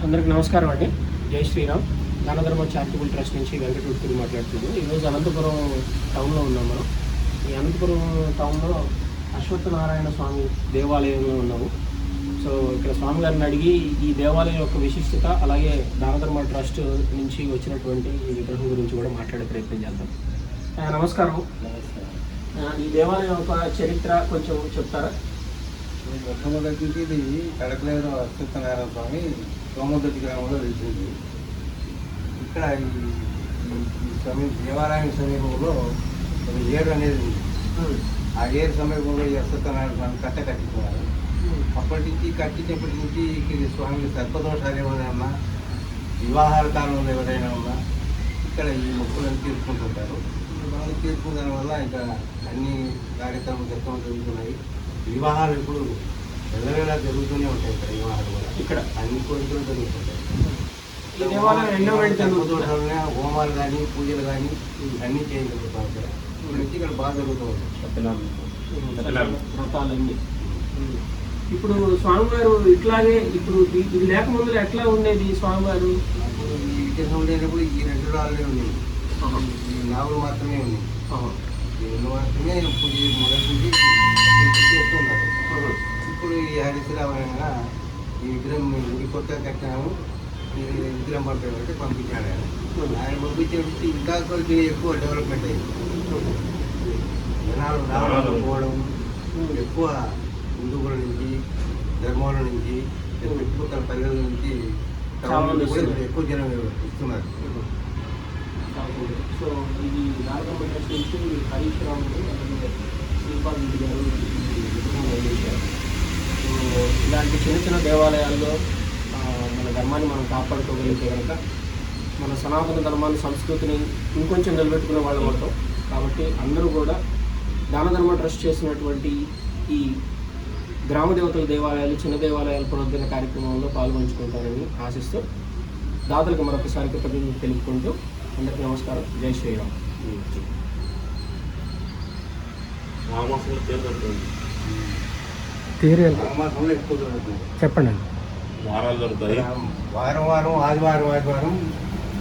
అందరికి నమస్కారం అండి. జై శ్రీరామ్. దానధర్మ చారిటబుల్ ట్రస్ట్ నుంచి వెంకటూర్తి మాట్లాడుతున్నాను. ఈరోజు అనంతపురం టౌన్లో ఉన్నాం మనం. ఈ అనంతపురం టౌన్లో అశ్వత్థనారాయణ స్వామి దేవాలయంలో ఉన్నాము. సో ఇక్కడ స్వామివారిని అడిగి ఈ దేవాలయం యొక్క విశిష్టత, అలాగే దానధర్మ ట్రస్ట్ నుంచి వచ్చినటువంటి ఈ విగ్రహం గురించి కూడా మాట్లాడే ప్రయత్నం చేద్దాం. నమస్కారం. ఈ దేవాలయం యొక్క చరిత్ర కొంచెం చెప్తారా? మొట్టమొదటి నుంచి ఇది కడకలేరు అశ్వత్థనారాయణ స్వామి సోమదొడ్డి గ్రామంలో వెళ్తుంది. ఇక్కడ ఈ దేవాలయం సమీపంలో ఒక ఏరు అనేది ఉంది. ఆ ఏరు సమీపంలో ఈ అశ్వత్థనారాయణ స్వామి కట్టించుకున్నారు. అప్పటి నుంచి కట్టించినప్పటి నుంచి ఇక్కడ స్వామి సర్పదోషాలు ఏమైనా ఉన్నా, వివాహాల కాలంలో ఎవరైనా ఉన్నా ఇక్కడ ఈ మొక్కులను తీర్చుకుంటుంటారు. వాళ్ళు తీర్చుకున్న వల్ల ఇక్కడ అన్ని కార్యక్రమాలు జరుగుతున్నాయి. వివాహాలు ఇప్పుడు ఎల్లవేళ జరుగుతూనే ఉంటాయి. ఇక్కడ వివాహాలు కూడా ఇక్కడ అన్ని కోరికలు జరుగుతుంటాయి. హోమాలు కానీ పూజలు కానీ అన్నీ చేయగలుగుతాం. ఇక్కడ బాగా జరుగుతూ ఉంటాయి వ్రతాలన్నీ. ఇప్పుడు స్వామివారు ఇట్లాగే ఇప్పుడు ఇది లేకముందు ఎట్లా ఉండేది స్వామివారు? ఈ విగ్రహం ఉండేటప్పుడు ఈ 2 రాళ్ళే ఉన్నాయి, ఈ నావులు మాత్రమే ఉన్నాయి. ఈ 2 మాత్రమే పూజ మొదటి చేస్తున్నారు. ఇప్పుడు ఈ హరిశ్రావణంగా ఈ విగ్రహం గుడి కొత్తగా కట్టినాము, ఈ విగ్రహం పంపేవారికి పంపించాడు. ఆయన పంపించేసి ఇంకా కొంచెం ఎక్కువ డెవలప్మెంట్ అయింది. జనాలు రావడం పోవడం ఎక్కువ, హిందువుల నుంచి, ధర్మాల నుంచి, చుట్టుపక్కల పల్లెల నుంచి ఎక్కువ జనం ఇస్తున్నారు. సో ఇది దానధర్మ ట్రస్ట్ నుంచి హరీష్ రావు శ్రీపాల్ రెడ్డి గారు నిర్వహించారు. సో ఇలాంటి చిన్న చిన్న దేవాలయాల్లో మన ధర్మాన్ని మనం కాపాడుకోగలిగితే కనుక మన సనాతన ధర్మాన్ని, సంస్కృతిని ఇంకొంచెం నిలబెట్టుకునే వాళ్ళు ఉంటాం. కాబట్టి అందరూ కూడా దానధర్మ ట్రస్ట్ చేసినటువంటి ఈ గ్రామ దేవతల దేవాలయాలు, చిన్న దేవాలయాల పునరుద్ధరణ కార్యక్రమంలో పాల్గొంచుకుంటారని ఆశిస్తూ దాతలకు మరొకసారి కృతజ్ఞతలు తెలుపుకుంటూ అందరికీ నమస్కారం. జై శ్రీరామ్. మాసంలో ఎక్కువ జరుగుతుంది. చెప్పండి. వారాలు దొరుకుతాయి. వారం ఆదివారం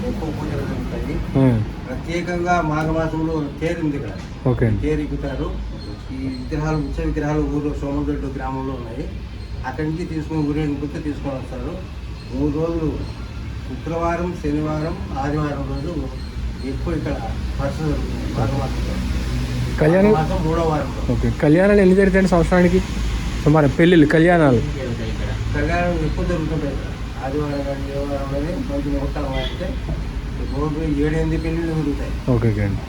ఎక్కువ పూజలు జరుగుతాయి. ప్రత్యేకంగా మాఘమాసంలో తేరు ఉంది ఇక్కడ. తేరు ఎక్కుతారు. ఈ విగ్రహాలు, ఉత్సవ విగ్రహాలు ఊరు సోమదొడ్డు గ్రామంలో ఉన్నాయి. అక్కడి నుంచి తీసుకొని ఊరేగింపుతో తీసుకొని వస్తారు. 3 రోజులు, శుక్రవారం, శనివారం, ఆదివారం రోజు ఎక్కువ ఇక్కడ పరిస్థితి జరుగుతుంది. మాఘమాసంలో కళ్యాణం 3వ వారం. ఓకే. కళ్యాణాలు ఎన్ని జరుగుతాయండి సంవత్సరానికి? సుమారు పెళ్ళిళ్ళు, కళ్యాణాలు ఎక్కువ జరుగుతుంటాయి. ఆదివారం కానీ దేవారంలోనే మంచి ముహూర్తాలు అయితే రోజు 7-8 పెళ్ళిళ్ళు జరుగుతాయి. ఓకే అండి,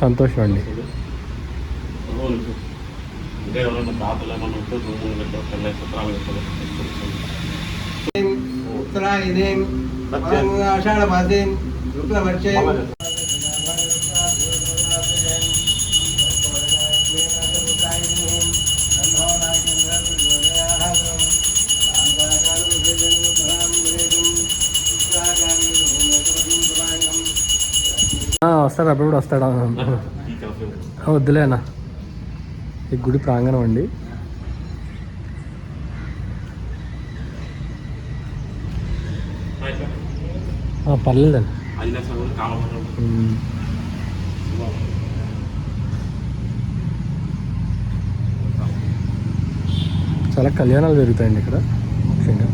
సంతోషం అండి. ఉత్తరాయణేం ఆషాఢమాసేం శుక్లపక్షే వస్తాడు, అప్పుడు వస్తాడా? వద్దులేనా. ఈ గుడి ప్రాంగణం అండి. పర్లేదండి. చాలా కళ్యాణాలు జరుగుతాయండి ఇక్కడ ముఖ్యంగా.